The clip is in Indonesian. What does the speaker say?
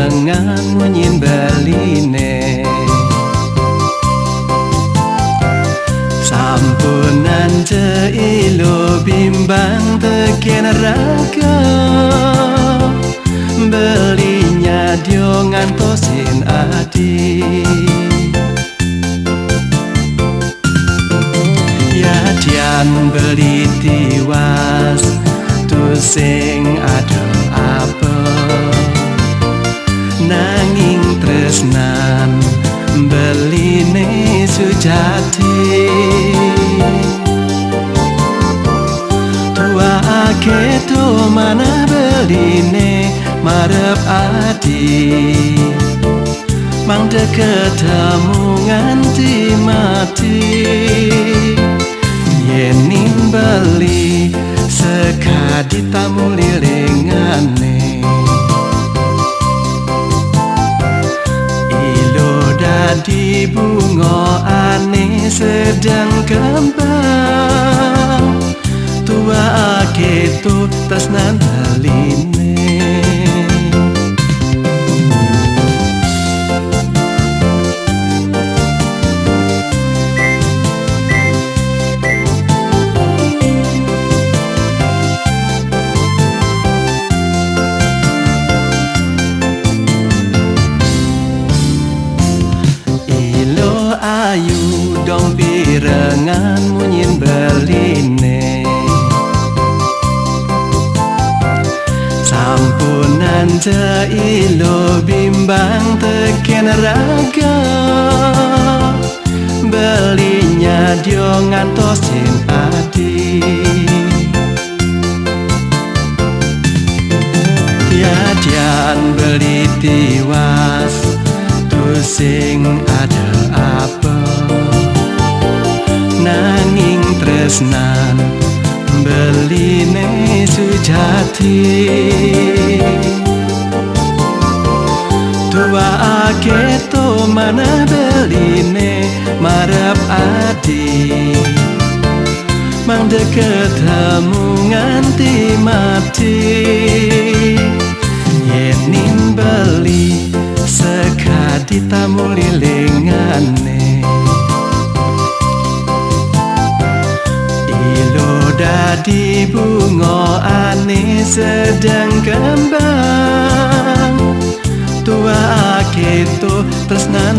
pirengan munyin beline sampunan ceilo bimbang teken raga belinya dio ngantosin adi ya dian beli tiwas tu sing ada apa nanging tresnan beline sujati tua aketo mana beline marep adi mang ketemu nganti mati yenin beli sekadi tamu lilingane ilo dadi bunga aneh sedang kembang tua aketo tresnan beline ayu dong pirengan munyin beline sampunan ceilo bimbang teken raga belinya dio ngantosin adi ya dian beli tiwas tu sing ada apa nanging tresnan beline sujati tua aketo mana beline marep adi mang ketemu nganti mati yenin beli sekadi tamu lilingane ilo dadi bunga aneh sedang kembang tua aketo tresnan